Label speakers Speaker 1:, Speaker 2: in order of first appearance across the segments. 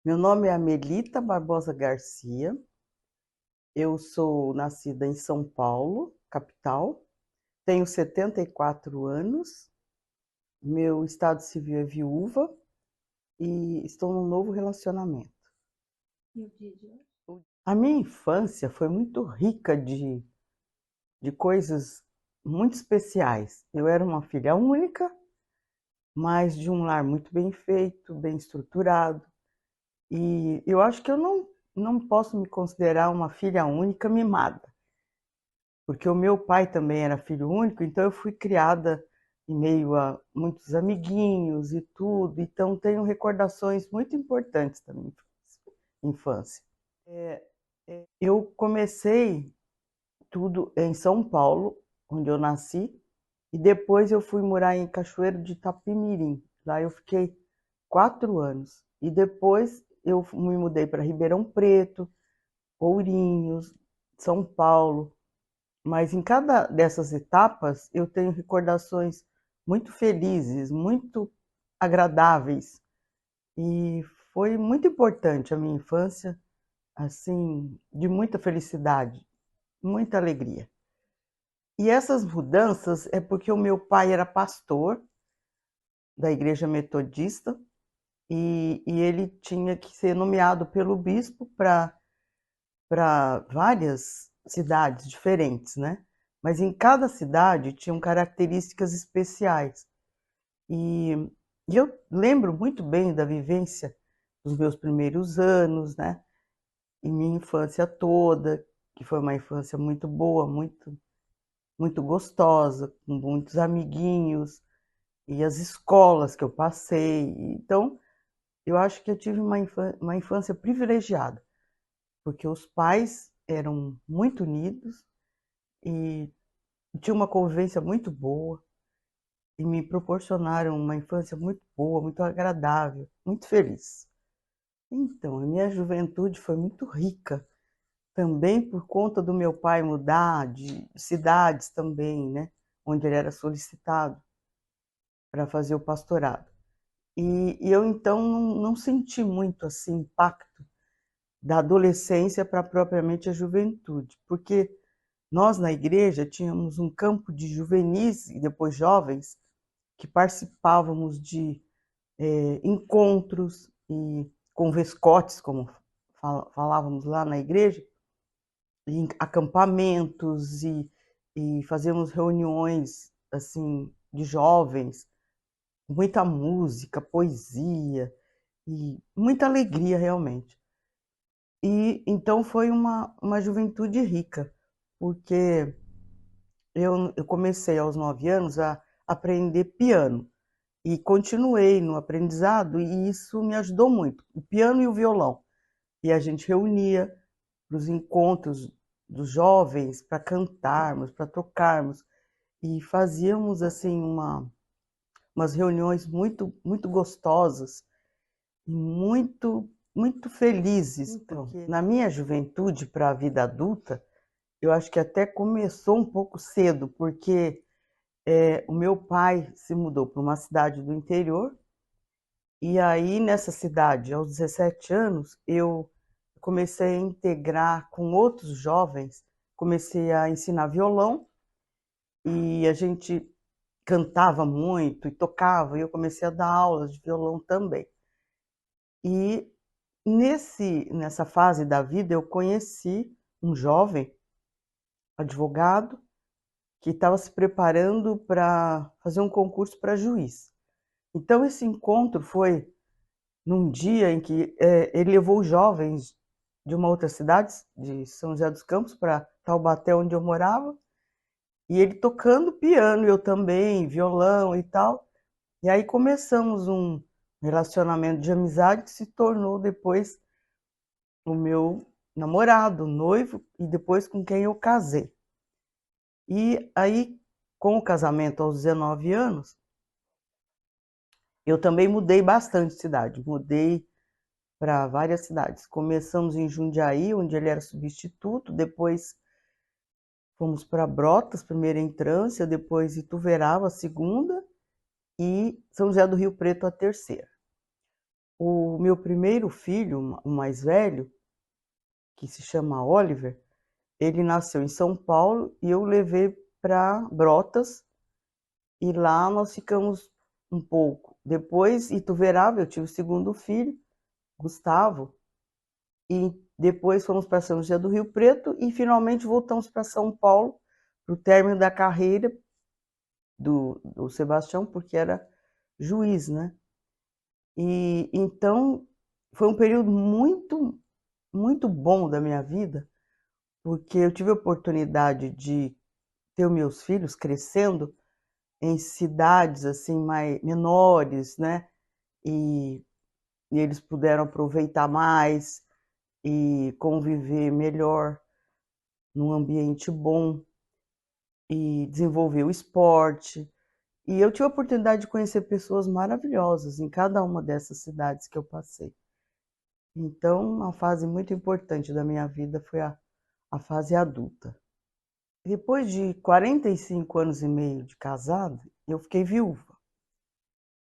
Speaker 1: Meu nome é Amelita Barbosa Garcia. Eu sou nascida em São Paulo, capital. Tenho 74 anos. Meu estado civil é viúva e estou num novo relacionamento.
Speaker 2: E o dia de hoje?
Speaker 1: A minha infância foi muito rica de coisas muito especiais. Eu era uma filha única, mas de um lar muito bem feito, bem estruturado. E eu acho que eu não posso me considerar uma filha única mimada, porque o meu pai também era filho único, então eu fui criada em meio a muitos amiguinhos e tudo, então tenho recordações muito importantes da minha infância. Eu comecei tudo em São Paulo, onde eu nasci, e depois eu fui morar em Cachoeiro de Itapemirim. Lá eu fiquei 4 anos. E depois eu me mudei para Ribeirão Preto, Ourinhos, São Paulo. Mas em cada dessas etapas eu tenho recordações muito felizes, muito agradáveis. E foi muito importante a minha infância, assim, de muita felicidade, muita alegria. E essas mudanças é porque o meu pai era pastor da igreja metodista e ele tinha que ser nomeado pelo bispo para várias cidades diferentes, né? Mas em cada cidade tinham características especiais. E, e eu lembro muito bem da vivência dos meus primeiros anos, né? E minha infância toda, que foi uma infância muito boa, muito gostosa, com muitos amiguinhos, e as escolas que eu passei. Então, eu acho que eu tive uma infância privilegiada, porque os pais eram muito unidos e tinha uma convivência muito boa e me proporcionaram uma infância muito boa, muito agradável, muito feliz. Então, a minha juventude foi muito rica, também por conta do meu pai mudar de cidades também, né? Onde ele era solicitado para fazer o pastorado. E eu então não senti muito assim impacto da adolescência para propriamente a juventude, porque nós na igreja tínhamos um campo de juvenis e depois jovens que participávamos de encontros e com vescotes, como falávamos lá na igreja, em acampamentos e fazíamos reuniões assim de jovens, muita música, poesia e muita alegria realmente. E então foi uma juventude rica, porque eu comecei aos 9 anos a aprender piano e continuei no aprendizado e isso me ajudou muito, o piano e o violão. E a gente reunia para os encontros dos jovens para cantarmos, para tocarmos e fazíamos assim umas reuniões muito gostosas e muito felizes. Então, porque na minha juventude para a vida adulta, eu acho que até começou um pouco cedo, porque o meu pai se mudou para uma cidade do interior e aí nessa cidade, aos 17 anos, eu comecei a integrar com outros jovens, comecei a ensinar violão e a gente cantava muito e tocava, e eu comecei a dar aulas de violão também. E nessa fase da vida eu conheci um jovem advogado que estava se preparando para fazer um concurso para juiz. Então esse encontro foi num dia em que ele levou os jovens de uma outra cidade, de São José dos Campos, para Taubaté, onde eu morava, e ele tocando piano, eu também, violão e tal. E aí começamos um relacionamento de amizade que se tornou depois o meu namorado, noivo, e depois com quem eu casei. E aí, com o casamento aos 19 anos, eu também mudei bastante de cidade, mudei para várias cidades. Começamos em Jundiaí, onde ele era substituto, depois fomos para Brotas, primeira entrância, depois Ituverava, a segunda, e São José do Rio Preto, a terceira. O meu primeiro filho, o mais velho, que se chama Oliver, ele nasceu em São Paulo e eu levei para Brotas e lá nós ficamos um pouco. Depois, Ituverava, eu tive o segundo filho, Gustavo, e depois fomos para São José do Rio Preto e finalmente voltamos para São Paulo, para o término da carreira do Sebastião, porque era juiz, né? E então foi um período muito, muito bom da minha vida, porque eu tive a oportunidade de ter os meus filhos crescendo em cidades assim mais menores, né? E, e eles puderam aproveitar mais e conviver melhor num ambiente bom e desenvolver o esporte. E eu tive a oportunidade de conhecer pessoas maravilhosas em cada uma dessas cidades que eu passei. Então, uma fase muito importante da minha vida foi a fase adulta. Depois de 45 anos e meio de casado, eu fiquei viúva.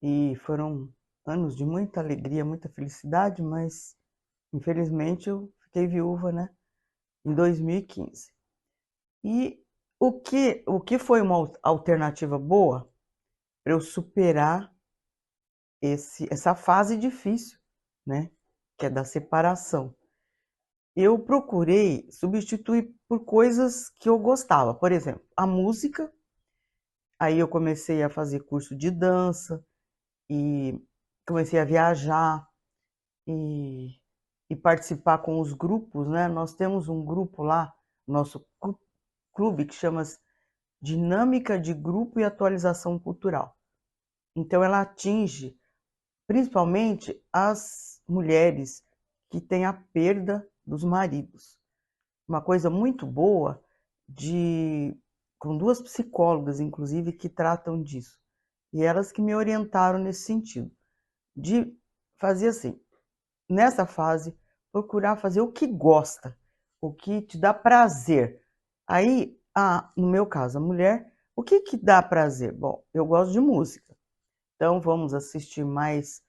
Speaker 1: E foram anos de muita alegria, muita felicidade, mas infelizmente eu fiquei viúva, né, em 2015. E o que foi uma alternativa boa para eu superar essa fase difícil, né, que é da separação. Eu procurei substituir por coisas que eu gostava. Por exemplo, a música. Aí eu comecei a fazer curso de dança e comecei a viajar e, e participar com os grupos, né? Nós temos um grupo lá, nosso clube, que chama Dinâmica de Grupo e Atualização Cultural. Então ela atinge principalmente as mulheres que têm a perda dos maridos. Uma coisa muito boa com duas psicólogas, inclusive, que tratam disso. E elas que me orientaram nesse sentido, de fazer assim, nessa fase, procurar fazer o que gosta, o que te dá prazer. Aí, no meu caso, a mulher, o que dá prazer? Bom, eu gosto de música, então vamos assistir mais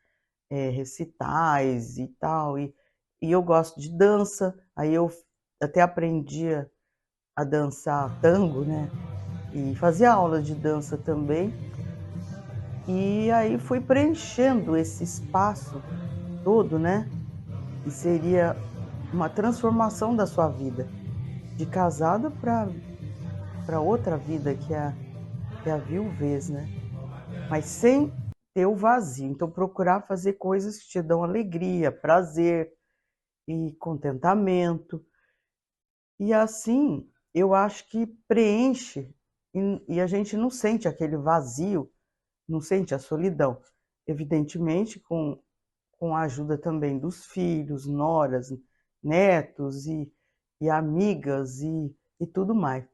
Speaker 1: recitais e tal, e eu gosto de dança, aí eu até aprendi a dançar tango, né? E fazia aula de dança também. E aí fui preenchendo esse espaço todo, né? E seria uma transformação da sua vida, de casada para outra vida, que é a viuvez, né? Mas sem ter o vazio. Então, procurar fazer coisas que te dão alegria, prazer e contentamento. E assim, eu acho que preenche e a gente não sente aquele vazio, não sente a solidão. Evidentemente, com a ajuda também dos filhos, noras, netos e amigas e tudo mais.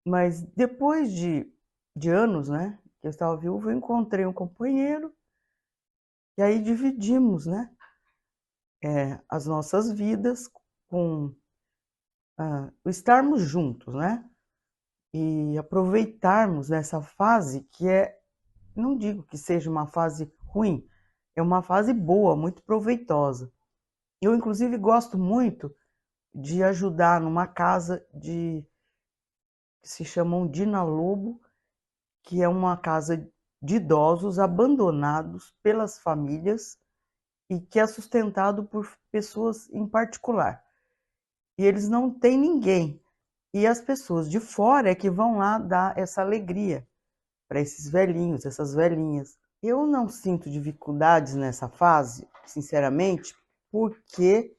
Speaker 1: Mas depois de anos, né, que eu estava viúva, eu encontrei um companheiro e aí dividimos, né, as nossas vidas com o estarmos juntos, né, e aproveitarmos essa fase que não digo que seja uma fase ruim, é uma fase boa, muito proveitosa. Eu, inclusive, gosto muito de ajudar numa casa que se chamam Dina Lobo, que é uma casa de idosos abandonados pelas famílias e que é sustentado por pessoas em particular. E eles não têm ninguém. E as pessoas de fora é que vão lá dar essa alegria para esses velhinhos, essas velhinhas. Eu não sinto dificuldades nessa fase, sinceramente, porque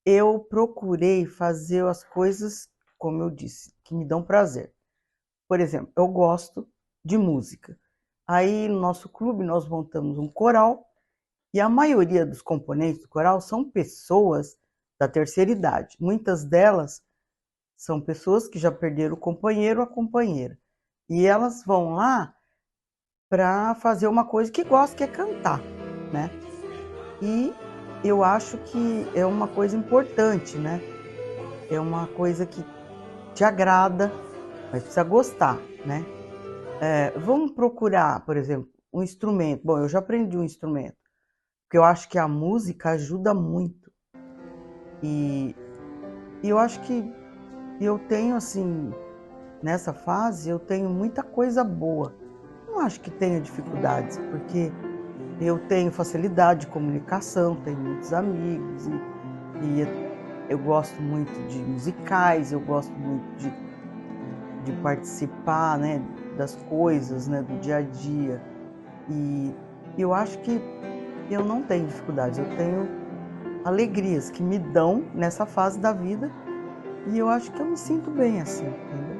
Speaker 1: eu procurei fazer as coisas, como eu disse, que me dão prazer. Por exemplo, eu gosto de música. Aí no nosso clube nós montamos um coral e a maioria dos componentes do coral são pessoas da terceira idade. Muitas delas são pessoas que já perderam o companheiro ou a companheira. E elas vão lá para fazer uma coisa que gostam, que é cantar, né? E eu acho que é uma coisa importante, né? É uma coisa que te agrada, mas precisa gostar, né? Vamos procurar, por exemplo, um instrumento. Bom, eu já aprendi um instrumento. porque eu acho que a música ajuda muito. E eu acho que eu tenho, assim, nessa fase, eu tenho muita coisa boa. Não acho que tenha dificuldades, porque eu tenho facilidade de comunicação, tenho muitos amigos e eu gosto muito de musicais, eu gosto muito de participar, né, das coisas, né, do dia a dia. E eu acho que eu não tenho dificuldades, eu tenho alegrias que me dão nessa fase da vida e eu acho que eu me sinto bem assim, entendeu?